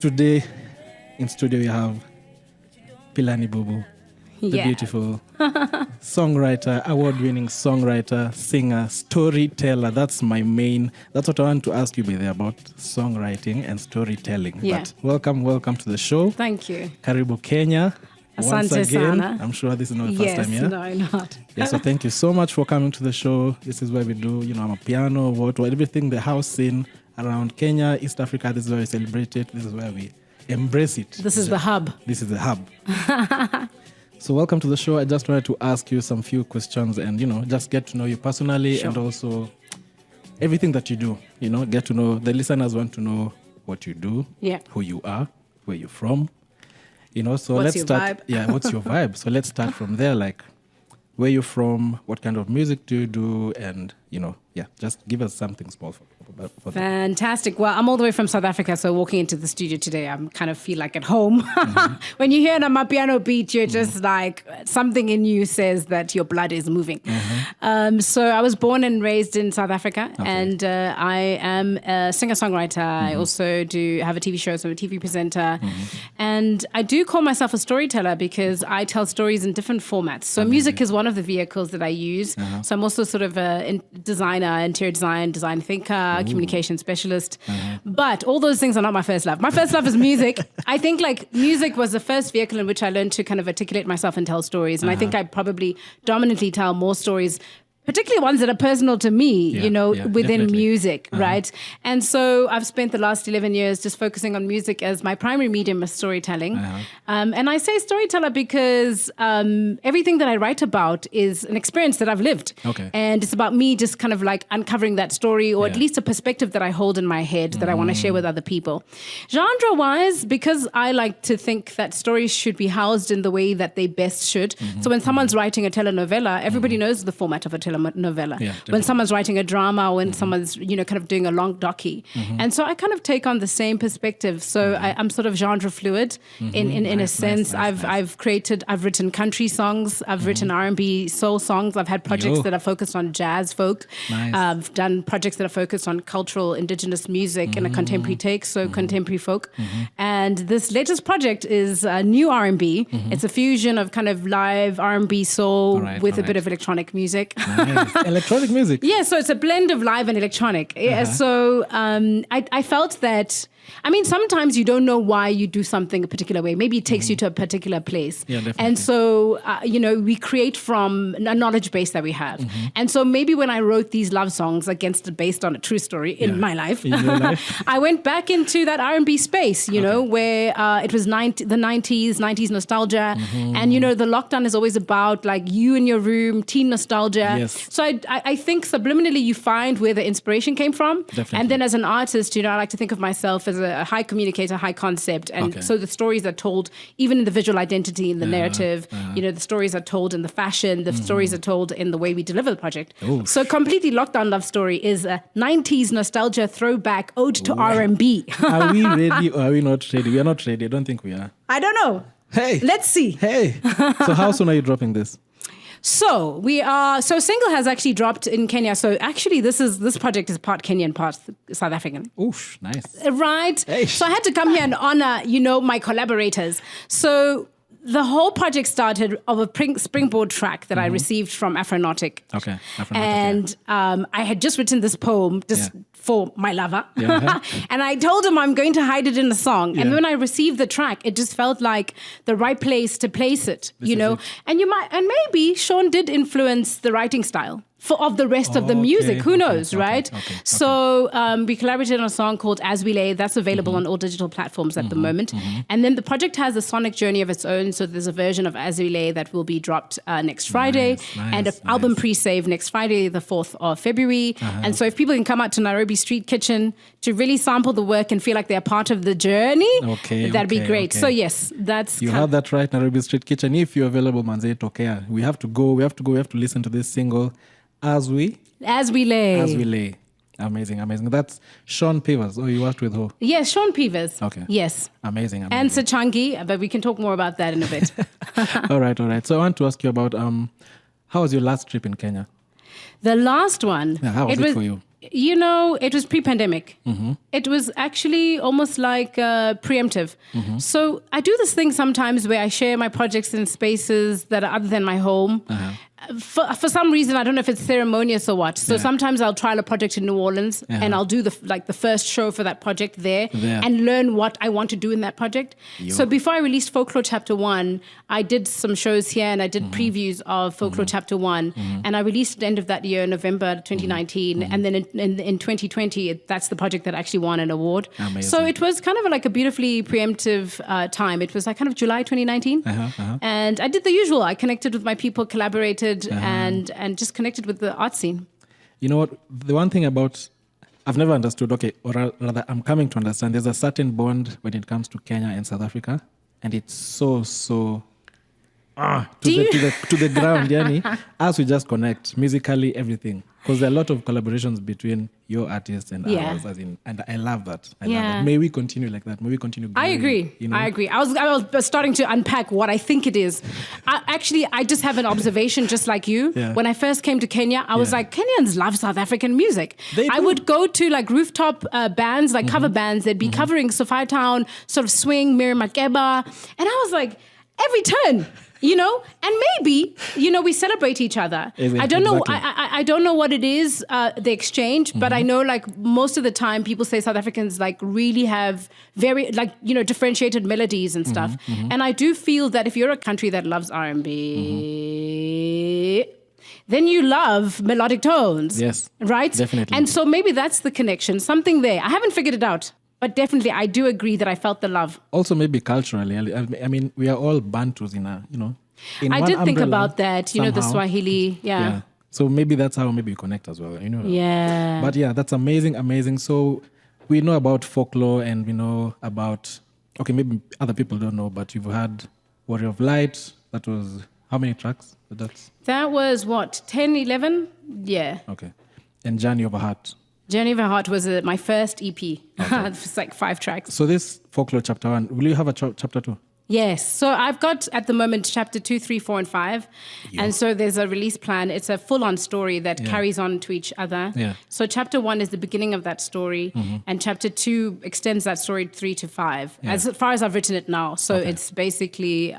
Today in studio we have Pilani Bubu, the beautiful songwriter, award-winning songwriter, singer, storyteller. That's what I want to ask you about songwriting and storytelling. Yeah. But welcome to the show. Thank you. Karibu Kenya. Once Asante again, sana. I'm sure this is not the first time, yeah? No, not. Yeah, so thank you so much for coming to the show. This is where we do, I'm a piano, everything, the house scene around Kenya, East Africa. This is where we celebrate it. This is where we embrace it. This is the hub. This is the hub. So welcome to the show. I just wanted to ask you some few questions and, just get to know you personally and also everything that you do, get to know, the listeners want to know what you do, who you are, where you're from, so what's let's your start. Vibe? Yeah, what's your vibe? So let's start from there, like where you're from, what kind of music do you do, and, just give us something small for that. Fantastic. Well, I'm all the way from South Africa, so walking into the studio today, I kind of feel like at home. Mm-hmm. When you hear an Amapiano beat, you're just like, something in you says that your blood is moving. Mm-hmm. So I was born and raised in South Africa, and I am a singer-songwriter. Mm-hmm. I also do have a TV show, so I'm a TV presenter. Mm-hmm. And I do call myself a storyteller because I tell stories in different formats. So music is one of the vehicles that I use. Uh-huh. So I'm also sort of a designer, interior design thinker, communication specialist. But all those things are not my first love. My first love is music. I think music was the first vehicle in which I learned to kind of articulate myself and tell stories. And I think I probably dominantly tell more stories, particularly ones that are personal to me, within definitely. Music, right? And so I've spent the last 11 years just focusing on music as my primary medium of storytelling. And I say storyteller because everything that I write about is an experience that I've lived. Okay. And it's about me just kind of like uncovering that story or at least a perspective that I hold in my head that I want to share with other people. Genre-wise, because I like to think that stories should be housed in the way that they best should. So when someone's writing a telenovela, everybody knows the format of a telenovela. When someone's writing a drama, when someone's, kind of doing a long docu. And so I kind of take on the same perspective. So I'm sort of genre fluid in a sense. I've written country songs. I've written R&B soul songs. I've had projects that are focused on jazz folk. I've done projects that are focused on cultural indigenous music in a contemporary take, so contemporary folk. And this latest project is new R&B. It's a fusion of kind of live R&B soul with a bit of electronic music. Electronic music? Yeah, so it's a blend of live and electronic. So I felt that, sometimes you don't know why you do something a particular way. Maybe it takes you to a particular place. Yeah, definitely. And so, we create from a knowledge base that we have. And so maybe when I wrote these love songs based on a true story in my life, I went back into that R&B space, where it was the 90s nostalgia. And, the lockdown is always about like you in your room, teen nostalgia. Yes. So I think subliminally you find where the inspiration came from. Definitely. And then as an artist, I like to think of myself as a high communicator, high concept. And so the stories are told even in the visual identity, in the narrative, the stories are told in the fashion, the stories are told in the way we deliver the project. Ooh. So Completely Lockdown Love Story is a 90s nostalgia throwback ode to R&B. Are we ready or are we not ready? We are not ready. I don't think we are. I don't know. Hey. Let's see. Hey. So how soon are you dropping this? So single has actually dropped in Kenya. So actually this project is part Kenyan, part South African. Oof, nice. Right? Hey. So I had to come here and honor, my collaborators. So the whole project started of a springboard track that I received from Afronautic. Okay. And I had just written this poem for my lover. Yeah. And I told him I'm going to hide it in a song. Yeah. And when I received the track, it just felt like the right place to place it, It. And maybe Sean did influence the writing style of the rest of the music. Who knows, right? So we collaborated on a song called As We Lay. That's available on all digital platforms at the moment. And then the project has a sonic journey of its own. So there's a version of As We Lay that will be dropped next Friday and an album pre-save next Friday, the 4th of February. And so if people can come out to Nairobi Street Kitchen to really sample the work and feel like they're part of the journey, that'd be great. So yes, that's... You heard that right, Nairobi Street Kitchen. If you're available, Manze Tokea, we have to listen to this single, As We Lay. Amazing. That's Sean Peavers. Oh, you worked with who? Yes, Sean Peavers. Okay. Yes. Amazing. And Sachangi, but we can talk more about that in a bit. All right. So I want to ask you about how was your last trip in Kenya? The last one. Yeah, how was it for you? You know, it was pre-pandemic. It was actually almost like preemptive. So I do this thing sometimes where I share my projects in spaces that are other than my home. For some reason, I don't know if it's ceremonious or what. So sometimes I'll trial a project in New Orleans and I'll do the first show for that project there and learn what I want to do in that project. So before I released Folklore Chapter 1, I did some shows here and I did previews of Folklore Chapter 1. And I released at the end of that year, November 2019. And then in 2020, that's the project that actually won an award. Amazing. So it was kind of like a beautifully preemptive time. It was like kind of July 2019. And I did the usual. I connected with my people, collaborated, and just connected with the art scene. You know what? The one thing about I've never understood, or rather I'm coming to understand, there's a certain bond when it comes to Kenya and South Africa, and it's so to the ground, Yani, as we just connect musically, everything. Because there are a lot of collaborations between your artists and ours, and I love that. I love that. May we continue like that? May we continue growing, I agree. You know? I agree. I was starting to unpack what I think it is. I just have an observation just like you. When I first came to Kenya, I was like, Kenyans love South African music. I would go to like rooftop bands, like cover bands. They'd be covering Sophia Town, sort of swing, Miriam Makeba. And I was like, every turn. You know, and maybe, you know, we celebrate each other. I don't know. I don't know what it is, the exchange, but I know like most of the time people say South Africans like really have very like, you know, differentiated melodies and stuff. And I do feel that if you're a country that loves R&B, then you love melodic tones. Yes. Right? Definitely. And so maybe that's the connection, something there. I haven't figured it out. But definitely, I do agree that I felt the love. Also, maybe culturally. I mean, we are all Bantus in a, you know. I did think about that, you know, the Swahili. Yeah. So maybe that's how maybe we connect as well, you know. Yeah. But yeah, that's amazing, amazing. So we know about folklore and we know about, okay, maybe other people don't know, but you've had Warrior of Light. That was, how many tracks? That was what, 10, 11? Yeah. Okay. And Journey of a Heart. Journey of a Heart was my first EP. It's like 5 tracks. So this Folklore Chapter 1, will you have a chapter 2? Yes. So I've got at the moment chapter 2, 3, 4, and 5. And so there's a release plan. It's a full-on story that carries on to each other. So chapter 1 is the beginning of that story. And chapter 2 extends that story 3 to 5, as far as I've written it now. So it's basically...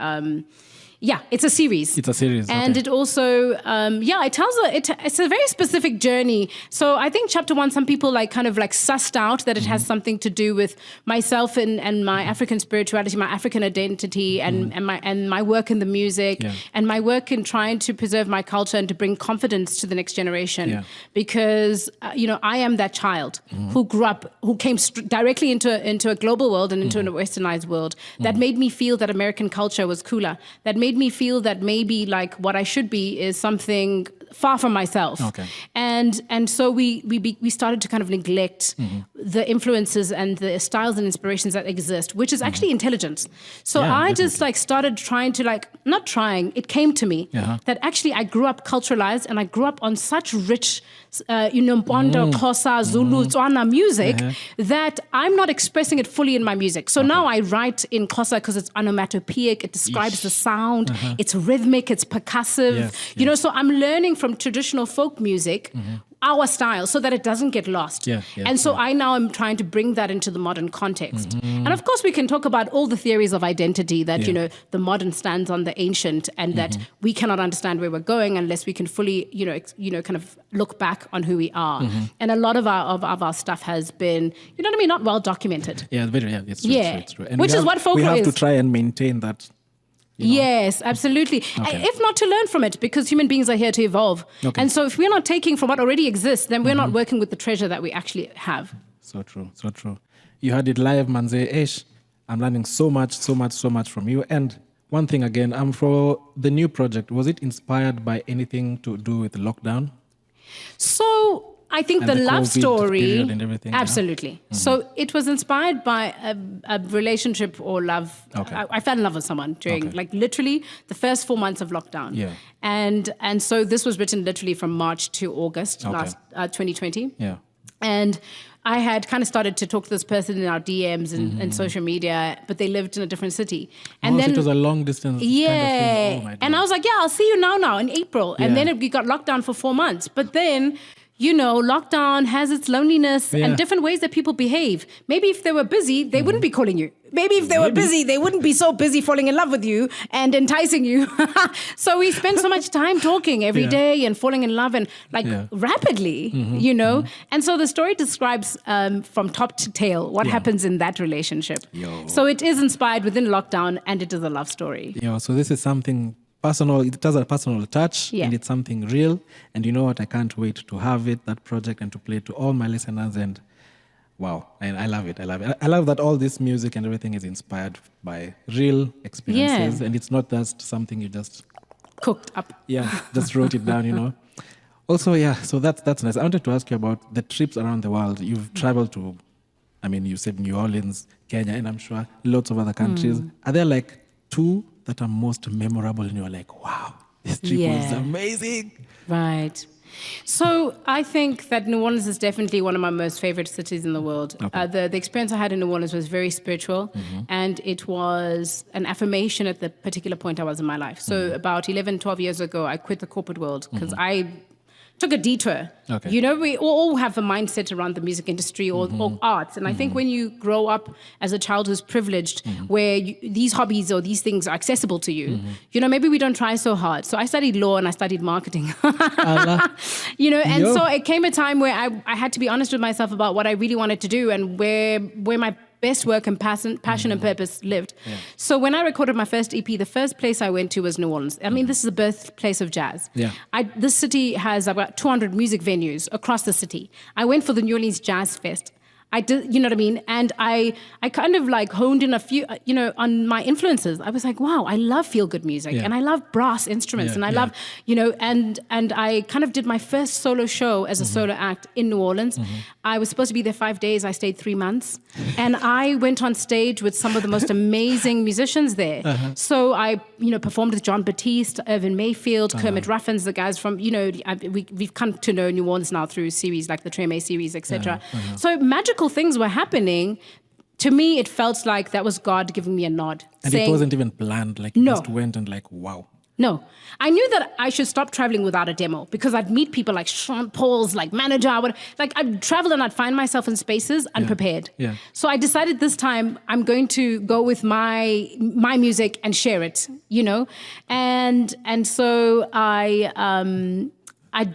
it's a series. It's a series. And it also, it tells it's a very specific journey. So I think chapter 1, some people like kind of like sussed out that it has something to do with myself and my African spirituality, my African identity and my work in the music and my work in trying to preserve my culture and to bring confidence to the next generation. Because, I am that child who grew up, who came directly into a global world and into a westernized world that made me feel that American culture was cooler, that made me feel that maybe like what I should be is something far from myself. And so we started to kind of neglect the influences and the styles and inspirations that exist, which is actually intelligence. So I just like started trying to it came to me that actually I grew up culturalized and I grew up on such rich Mpondo, Xhosa, Zulu, Tswana music that I'm not expressing it fully in my music. So now I write in Xhosa because it's onomatopoeic, it describes the sound, it's rhythmic, it's percussive, so I'm learning from traditional folk music, our style, so that it doesn't get lost. And so I now am trying to bring that into the modern context. And of course we can talk about all the theories of identity that, the modern stands on the ancient and that we cannot understand where we're going unless we can fully, kind of look back on who we are. And a lot of our stuff has been, not well documented. It's true. It's true. And which is what folklore is. We have to try and maintain that. Yes, absolutely. If not to learn from it, because human beings are here to evolve. And so if we're not taking from what already exists, then we're not working with the treasure that we actually have. So true, so true. You had it live, Manze Ish. I'm learning so much from you. And one thing again, for the new project, was it inspired by anything to do with lockdown? So I think the love story, and everything, absolutely. So it was inspired by a relationship or love. I fell in love with someone during like literally the first 4 months of lockdown. And so this was written literally from March to August last 2020. And I had kind of started to talk to this person in our DMs and social media, but they lived in a different city. And then it was a long distance. Yeah. Kind of thing. And I was like, I'll see you now in April. And then we got locked down for 4 months. But then, lockdown has its loneliness and different ways that people behave. Maybe if they were busy, they wouldn't be calling you. Maybe if they were busy, they wouldn't be so busy falling in love with you and enticing you. So we spend so much time talking every day and falling in love and rapidly, And so the story describes from top to tail what happens in that relationship. So it is inspired within lockdown and it is a love story. So this is something personal. It has a personal touch and it's something real. And you know what? I can't wait to have that project, and to play it to all my listeners. And wow, and I love it. I love that all this music and everything is inspired by real experiences, and it's not just something you just cooked up. Just wrote it down, Also, so that's nice. I wanted to ask you about the trips around the world. You've traveled to, you said New Orleans, Kenya, and I'm sure lots of other countries. Are there like 2 that are most memorable and you're like, wow, this trip was amazing? Right. So I think that New Orleans is definitely one of my most favorite cities in the world. Okay. The experience I had in New Orleans was very spiritual, and it was an affirmation at the particular point I was in my life. So about 11, 12 years ago, I quit the corporate world because I took a detour. Okay. We all have a mindset around the music industry or arts. And I think when you grow up as a child who's privileged, where these hobbies or these things are accessible to you, maybe we don't try so hard. So I studied law and I studied marketing. And so it came a time where I had to be honest with myself about what I really wanted to do and where my best work and passion and purpose lived. Yeah. So when I recorded my first EP, the first place I went to was New Orleans. This is the birthplace of jazz. Yeah. This city has about 200 music venues across the city. I went for the New Orleans Jazz Fest. I did, you know what I mean? And I kind of like honed in a few, on my influences. I was like, wow, I love feel-good music and I love brass instruments and I love, and I kind of did my first solo show as a solo act in New Orleans. I was supposed to be there 5 days. I stayed 3 months and I went on stage with some of the most amazing musicians there. So I, performed with John Batiste, Irvin Mayfield, Kermit Ruffins, the guys from, we've come to know New Orleans now through series like the Treme series, etc. So magical things were happening. To me, it felt like that was God giving me a nod. And it wasn't even planned. Like you just went and like, wow. No. I knew that I should stop traveling without a demo because I'd meet people like Sean Paul's, like manager. I'd travel and I'd find myself in spaces unprepared. Yeah. So I decided this time I'm going to go with my music and share it, And so I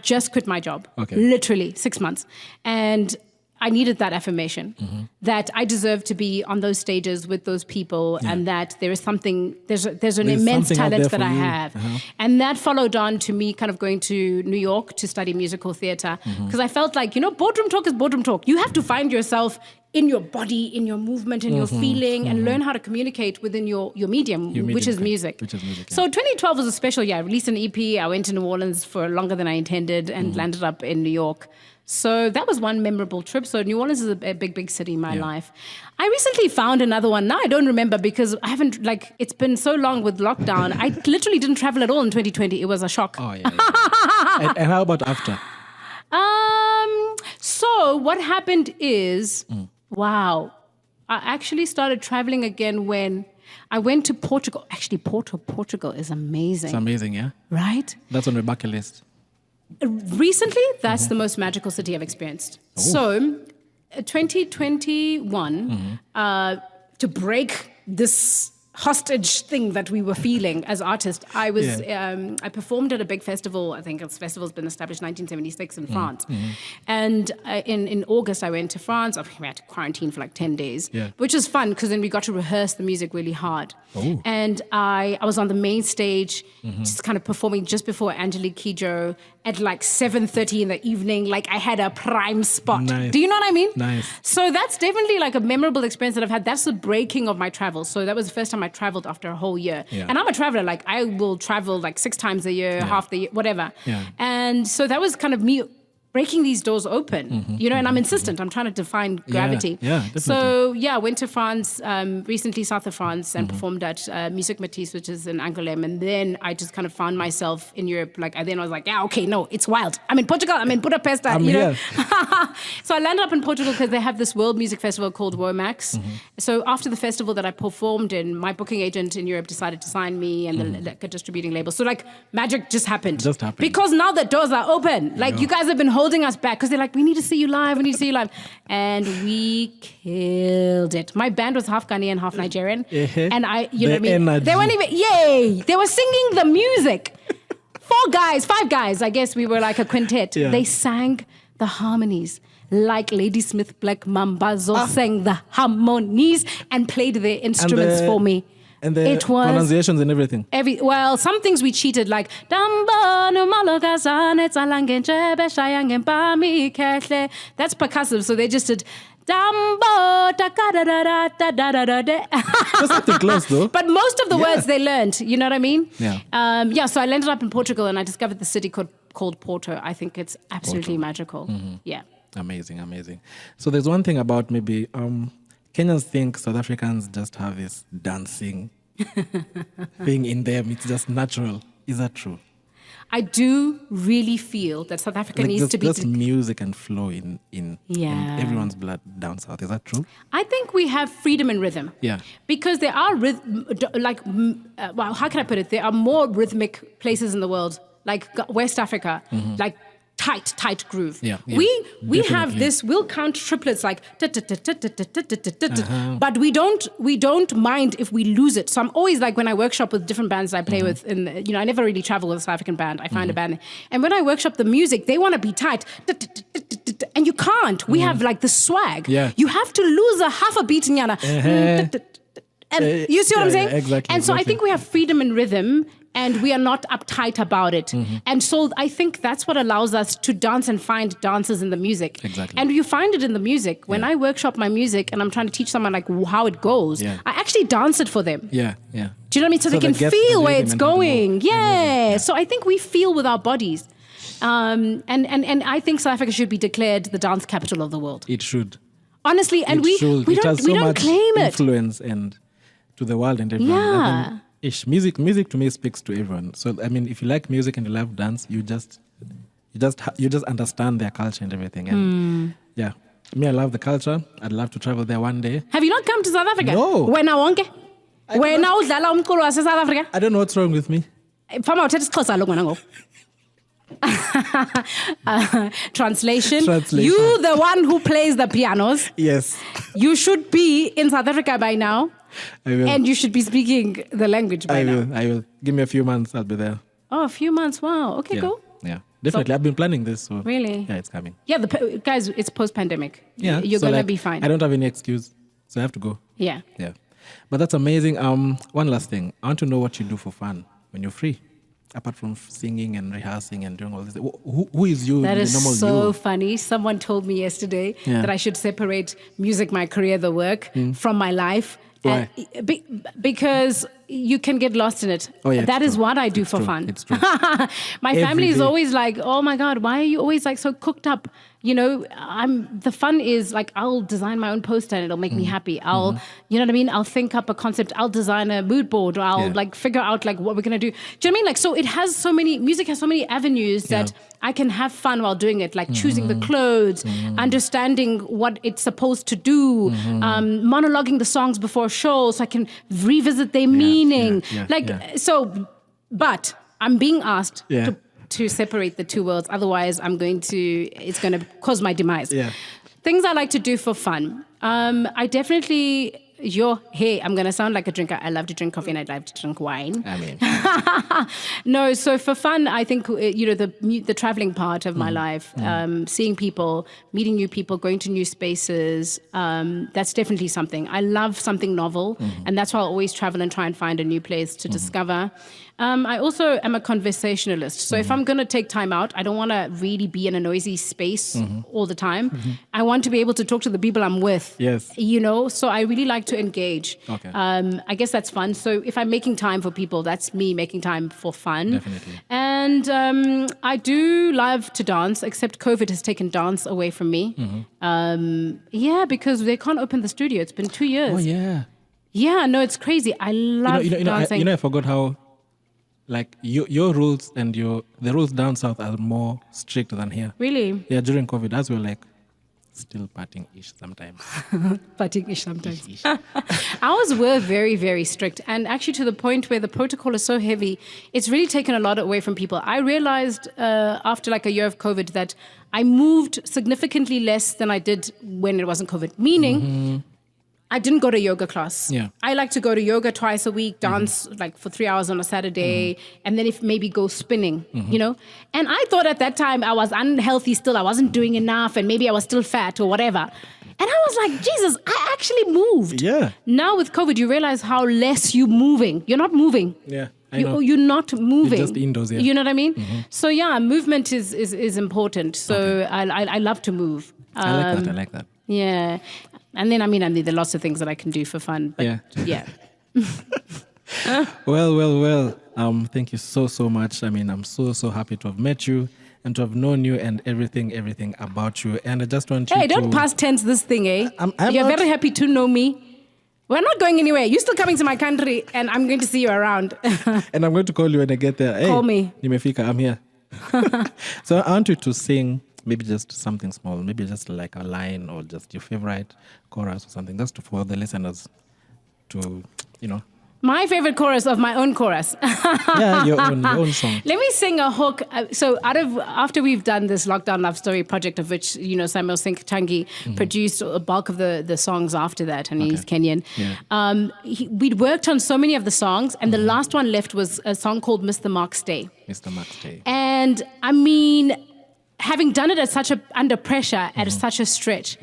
just quit my job. Okay. Literally 6 months. And I needed that affirmation that I deserve to be on those stages with those people and that there is something, there's an immense talent that I have. And that followed on to me kind of going to New York to study musical theater because I felt like, boardroom talk is boardroom talk. You have to find yourself in your body, in your movement, in your feeling, and learn how to communicate within your medium, which is music. So 2012 was a special year. I released an EP. I went to New Orleans for longer than I intended and landed up in New York. So that was one memorable trip. So New Orleans is a big, big city in my life. I recently found another one. Now I don't remember because I haven't, it's been so long with lockdown. I literally didn't travel at all in 2020. It was a shock. Oh, yeah. And how about after? So what happened is, wow, I actually started traveling again when I went to Portugal. Actually, Portugal is amazing. It's amazing, yeah? Right? That's on my bucket list. Recently, that's the most magical city I've experienced. Ooh. So, 2021, to break this hostage thing that we were feeling as artists, I performed at a big festival. I think this festival's been established in 1976 in France. And in August, I went to France. We had to quarantine for like 10 days, which was fun because then we got to rehearse the music really hard. Ooh. And I was on the main stage, just kind of performing just before Angelique Kidjo at like 7:30 in the evening. Like I had a prime spot. Nice. Do you know what I mean? Nice. So that's definitely like a memorable experience that I've had. That's the breaking of my travels. So that was the first time I traveled after a whole year. Yeah. And I'm a traveler. Like I will travel like 6 times a year, half the year, whatever. Yeah. And so that was kind of me breaking these doors open, and I'm insistent. I'm trying to define gravity. Yeah, definitely. So, I went to France, recently south of France, and performed at Musique Matisse, which is in Angoulême. And then I just kind of found myself in Europe. I was like, it's wild. I'm in Portugal. I'm in Budapest. I'm here. So I landed up in Portugal because they have this world music festival called Womax. So after the festival that I performed in, my booking agent in Europe decided to sign me and the distributing label. So magic just happened. Just happened. Because now the doors are open. You guys have been holding holding us back because they're like, we need to see you live. We need to see you live. And we killed it. My band was half Ghanaian, half Nigerian. And you know what I mean? Energy. They weren't even, yay! They were singing the music. 5 guys. I guess we were like a quintet. Yeah. They sang the harmonies. Like Lady Smith Black Mambazo sang the harmonies and played their instruments for me. And the pronunciations and everything. Well, some things we cheated, like that's percussive, so they just did Just something close though. But most of the words they learned, you know what I mean? Yeah. So I landed up in Portugal and I discovered the city called Porto. I think it's absolutely magical. Yeah. Amazing. So there's one thing about maybe Kenyans think South Africans just have this dancing thing in them. It's just natural. Is that true? I do really feel that South Africa needs to be... Just music and flow in everyone's blood down south. Is that true? I think we have freedom in rhythm. Yeah. Because there are, well, how can I put it? There are more rhythmic places in the world, like West Africa, like tight groove. Yeah. We have this, we'll count triplets like but we don't mind if we lose it. So I'm always like, when I workshop with different bands I play with, and I never really travel with a South African band. I find a band, and when I workshop the music, they want to be tight, and you can't. We have like the swag. Yeah. You have to lose a half a beat, Nyana. And you see what I'm saying? Exactly. And so I think we have freedom in rhythm, and we are not uptight about it. And so I think that's what allows us to dance and find dances in the music. Exactly. And you find it in the music. When I workshop my music and I'm trying to teach someone like how it goes, I actually dance it for them. Yeah. Do you know what I mean? So they can feel where it's going. Yeah. So I think we feel with our bodies. And I think South Africa should be declared the dance capital of the world. It should. Honestly, and we don't claim it. Influence and to the world and everyone. Yeah. Music to me speaks to everyone. So I mean, if you like music and you love dance, you just understand their culture and everything. And yeah, me, I love the culture. I'd love to travel there one day. Have you not come to South Africa? No. When I won't get. When I was South Africa. I don't know what's wrong with me. Translation. You, the one who plays the pianos. Yes. You should be in South Africa by now. I will. And you should be speaking the language by now. I will. Give me a few months, I'll be there. Oh, a few months. Wow. Okay, cool. Yeah. Definitely. I've been planning this. So really? Yeah, it's coming. Yeah, guys, it's post-pandemic. Yeah. You're going to be fine. I don't have any excuse, so I have to go. Yeah. Yeah. But that's amazing. One last thing. I want to know what you do for fun when you're free. Apart from singing and rehearsing and doing all this, who is you? That is the normal so you? funny. Someone told me yesterday that I should separate music, my career, the work, from my life. Why? Because you can get lost in it. Oh, yeah, that is what I do for fun. It's true. My family is always like, oh my God, why are you always like so cooked up? You know, the fun is like, I'll design my own poster and it'll make me happy. You know what I mean? I'll think up a concept. I'll design a mood board, or I'll like figure out like what we're going to do. Do you know what I mean? Like, so music has so many avenues that I can have fun while doing it, like choosing the clothes, understanding what it's supposed to do, monologuing the songs before a show so I can revisit their meaning. But I'm being asked to separate the two worlds. Otherwise, it's going to cause my demise. Yeah. Things I like to do for fun. I definitely... I'm going to sound like a drinker. I love to drink coffee and I love to drink wine. I mean. No, so for fun, I think, the traveling part of my life, seeing people, meeting new people, going to new spaces, that's definitely something. I love something novel, and that's why I'll always travel and try and find a new place to discover. I also am a conversationalist. So if I'm going to take time out, I don't want to really be in a noisy space all the time. I want to be able to talk to the people I'm with. Yes. So I really like to engage. Okay. I guess that's fun. So if I'm making time for people, that's me making time for fun. Definitely. And I do love to dance, except COVID has taken dance away from me. Because they can't open the studio. It's been 2 years. Oh, yeah. Yeah, no, it's crazy. I love dancing. I forgot how... Like your rules and the rules down south are more strict than here. Really? Yeah, during COVID, as we're like still partying-ish sometimes. Partying-ish sometimes. Ours were very, very strict. And actually to the point where the protocol is so heavy, it's really taken a lot away from people. I realized after like a year of COVID that I moved significantly less than I did when it wasn't COVID. Meaning, I didn't go to yoga class. Yeah. I like to go to yoga twice a week, dance like for 3 hours on a Saturday, and then if maybe go spinning, you know? And I thought at that time I was unhealthy still. I wasn't doing enough and maybe I was still fat or whatever. And I was like, Jesus, I actually moved. Yeah. Now with COVID, you realize how less you're moving. You're not moving. Yeah. I know. You're not moving. You're just indoors, yeah. You know what I mean? So yeah, movement is important. So I love to move. I like that. Yeah. And then, I mean, there are lots of things that I can do for fun. But yeah. Well. Thank you so much. I mean, I'm so happy to have met you and to have known you and everything about you. And I just want you Hey, don't past tense this thing, eh? You're not... very happy to know me. We're not going anywhere. You're still coming to my country and I'm going to see you around. And I'm going to call you when I get there. Hey, call me. Nimefika, I'm here. So I want you to sing maybe just something small, maybe just like a line or just your favorite chorus or something, just for the listeners to, you know. My favorite chorus of my own chorus. Yeah, your own song. Let me sing a hook. So after we've done this Lockdown Love Story project, of which, you know, Samuel Sink Changi produced a bulk of the songs after that, and he's Kenyan. Yeah. We'd worked on so many of the songs, and the last one left was a song called Mr. Mark's Day. Mr. Mark's Day. And I mean, having done it at under pressure, at such a stretch,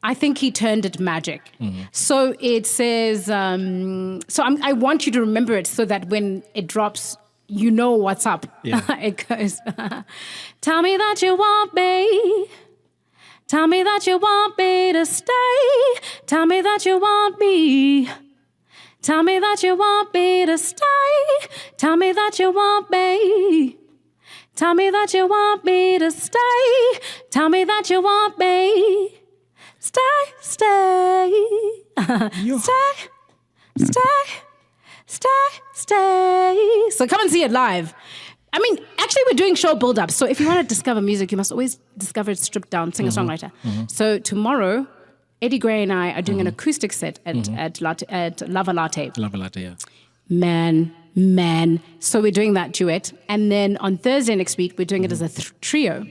I think he turned it magic. So it says, I want you to remember it so that when it drops, you know what's up. Yeah. It goes, tell me that you want me. Tell me that you want me to stay. Tell me that you want me. Tell me that you want me to stay. Tell me that you want me. Tell me that you want me to stay. Tell me that you want me. Stay. Stay. So come and see it live. I mean, actually, we're doing show build-ups. So if you want to discover music, you must always discover it stripped down, singer-songwriter. So tomorrow, Eddie Gray and I are doing an acoustic set at Lava Latte. Lava Latte, yeah. Man. So we're doing that duet. And then on Thursday next week, we're doing it as a trio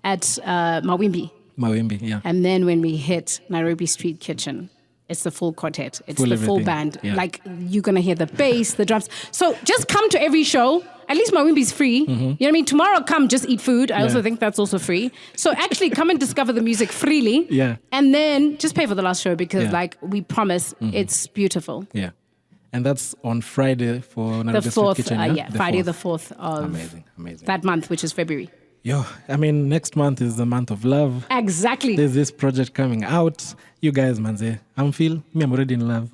at Mawimbi. Mawimbi, yeah. And then when we hit Nairobi Street Kitchen, it's the full quartet. It's the full band. Yeah. Like, you're going to hear the bass, the drums. So just come to every show. At least Mawimbi's free. You know what I mean? Tomorrow, come, just eat food. I also think that's also free. So actually come and discover the music freely. Yeah. And then just pay for the last show because, like, we promise it's beautiful. Yeah. And that's on Friday for Nairobi Street Kitchen, yeah? Friday the 4th of amazing. that month, which is February. Yo, I mean, next month is the month of love. Exactly. There's this project coming out. You guys, manze, I'm already in love.